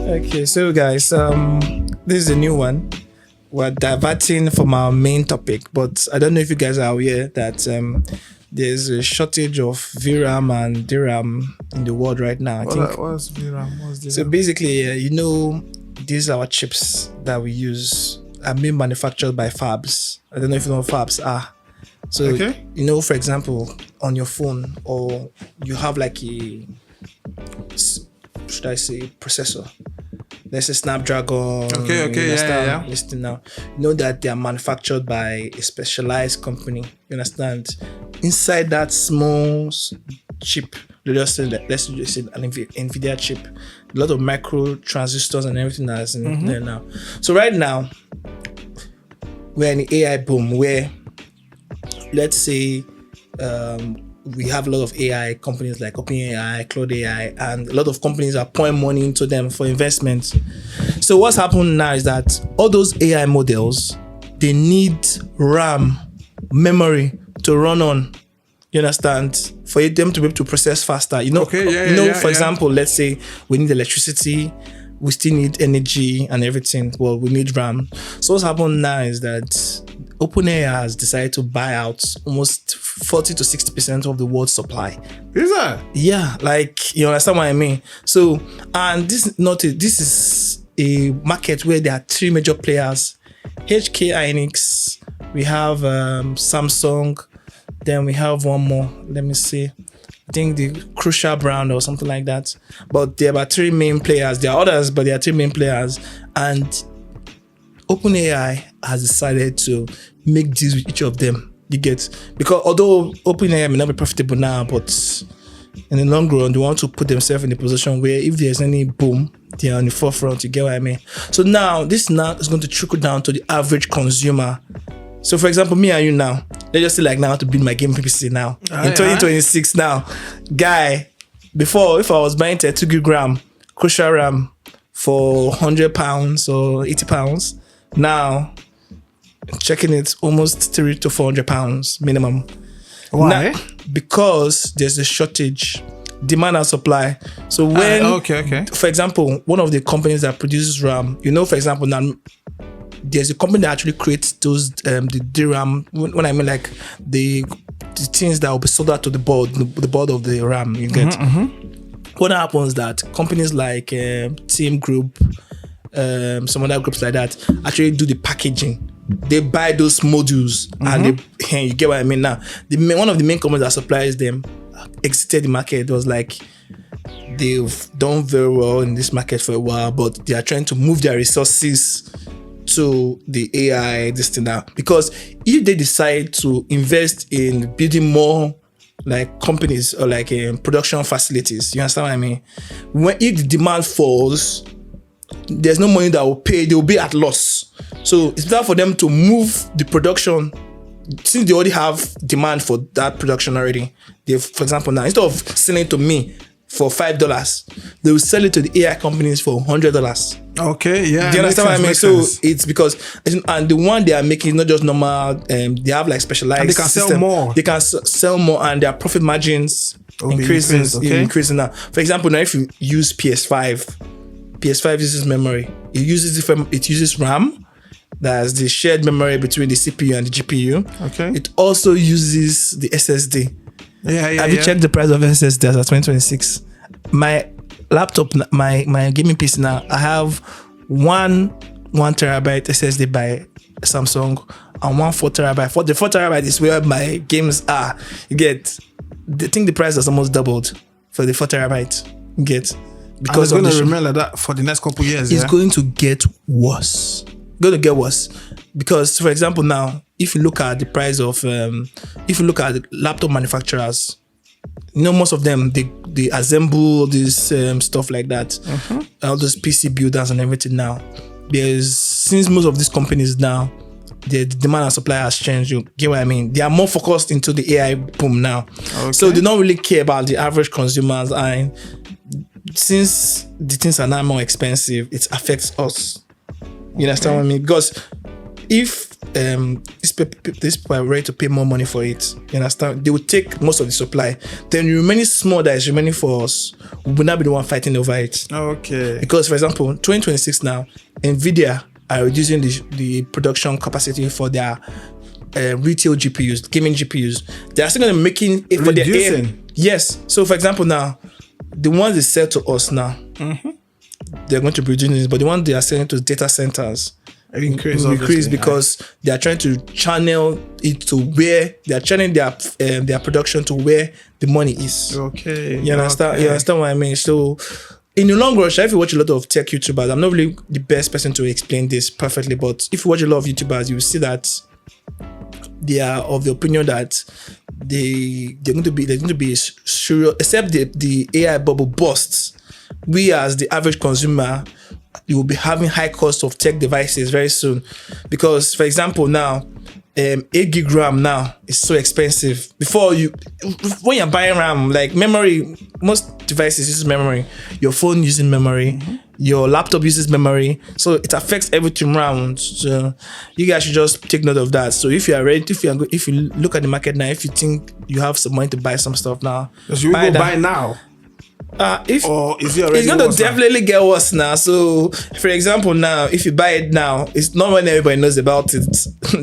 Okay, so guys, this is a new one. We're diverting from our main topic, but I don't know if you guys are aware that there's a shortage of VRAM and DRAM in the world right now. What's VRAM? What's DRAM? So basically, these are our chips that we use are being manufactured by fabs. I don't know if you know what fabs are. So, okay. For example, on your phone, or you have like a, should I say, processor. There's a Snapdragon. Okay, yeah. Listen now. You know that they are manufactured by a specialized company. You understand? Inside that small chip, let's just say an Nvidia chip, a lot of micro transistors and everything that's in there now. So right now, we're in the AI boom where, let's say, we have a lot of AI companies like OpenAI, Cloud AI, and a lot of companies are pouring money into them for investment. So what's happened now is that all those AI models, they need RAM, memory to run on. You understand? For them to be able to process faster. For example, let's say we need electricity, we still need energy and everything. Well, we need RAM. So what's happened now is that OpenAI has decided to buy out almost 40 to 60% of the world's supply. Is that? Yeah, like, you understand what I mean? So, and this is a market where there are three major players. HK Hynix, we have Samsung, then we have one more. Let me see. I think the Crucial brand or something like that. But there are about three main players. There are others, but there are three main players. And OpenAI has decided to make deals with each of them. You get? Because although OpenAI may not be profitable now, but in the long run, they want to put themselves in a position where if there's any boom, they're on the forefront. You get what I mean? So now, this now is going to trickle down to the average consumer. So for example, me and you now, let's just say like now to build my game PC now. In 2026 now, guy, before if I was buying 32 gig RAM, Crucial RAM for £100 or £80, now checking it almost £300 to £400 minimum. Why? Now, because there's a shortage, demand and supply. So when, for example, one of the companies that produces RAM, for example, now there's a company that actually creates those the DRAM. When I mean like the things that will be sold out to the board of the RAM. You get. What happens is that companies like Team Group, some other groups like that actually do the packaging. They buy those modules and you get what I mean now. One of the main companies that supplies them exited the market. It was like they've done very well in this market for a while, but they are trying to move their resources to the AI this thing now. Because if they decide to invest in building more like companies or like production facilities, you understand what I mean? If the demand falls, there's no money that will pay, they will be at loss. So it's better for them to move the production, since they already have demand for that production already. For example, now instead of selling it to me for $5, they will sell it to the AI companies for $100. Okay, yeah. Do you understand what I mean? So it's because, and the one they are making is not just normal, they have like specialized and they can system. sell more. They can sell more and their profit margins increasing now. For example, now if you use PS5 uses memory. It uses RAM. That's the shared memory between the CPU and the GPU. Okay. It also uses the SSD. Have you checked the price of SSD as of 2026? My laptop, my gaming PC now, I have one terabyte SSD by Samsung and 1 4 terabyte. For the 4 terabyte is where my games are. You get? I think the price has almost doubled for the 4 terabyte. You get? Because it's going to remain like that for the next couple of years. It's going to get worse. Because, for example, now if you look at the price of if you look at the laptop manufacturers, most of them they assemble this stuff like that, all those PC builders and everything. Now since most of these companies now, the demand and supply has changed. You get what I mean? They are more focused into the AI boom now. So they don't really care about the average consumers, and since the things are now more expensive, it affects us. You understand what I mean? Because if these people are ready to pay more money for it. You understand? They will take most of the supply. Then the remaining small that is remaining for us, we will not be the one fighting over it. Okay. Because, for example, 2026 now, Nvidia are reducing the production capacity for their retail GPUs, gaming GPUs. They are still going to making it for their reducing. Yes. So, for example, now the ones they sell to us now, they're going to be reducing this, but the ones they are selling to data centers increase because they are trying to channel it to where they are channeling their production to where the money is. Okay. You understand? You understand what I mean? So, in the long run, if you watch a lot of tech YouTubers, I'm not really the best person to explain this perfectly, but if you watch a lot of YouTubers, you will see that they are of the opinion that they're going to be sure, except the AI bubble bursts. We as the average consumer, you will be having high cost of tech devices very soon, because, for example, now 8 gig RAM now is so expensive. When you're buying RAM, like memory, most devices use memory. Your phone uses memory, your laptop uses memory, so it affects everything around. So you guys should just take note of that. So if you are ready, if you look at the market now, if you think you have some money to buy some stuff now, should we buy now? Or is it already it's going to definitely get worse now. So, for example, now if you buy it now, it's not when everybody knows about it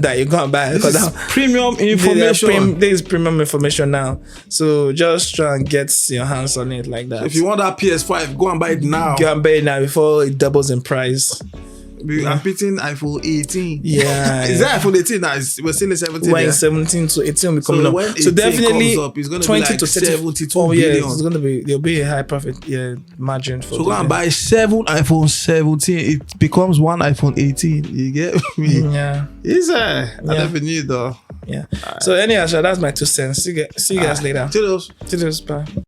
that you're going to buy it. This is premium information. There is premium information now. So just try and get your hands on it like that. So if you want that PS5, go and buy it now. Go and buy it now before it doubles in price. I'm beating iPhone 18. Yeah. Is that iPhone 18 now? We're still in 17. When 17 to 18 will be coming up. So definitely comes up, it's going to 20 be like to 72 billion. It's going to be, there'll be a high profit margin for. So go and buy 7 iPhone 17. It becomes one iPhone 18. You get me? Yeah. I never knew though. Yeah. So anyhow, that's my 2 cents. See you guys later. Toodles. Bye.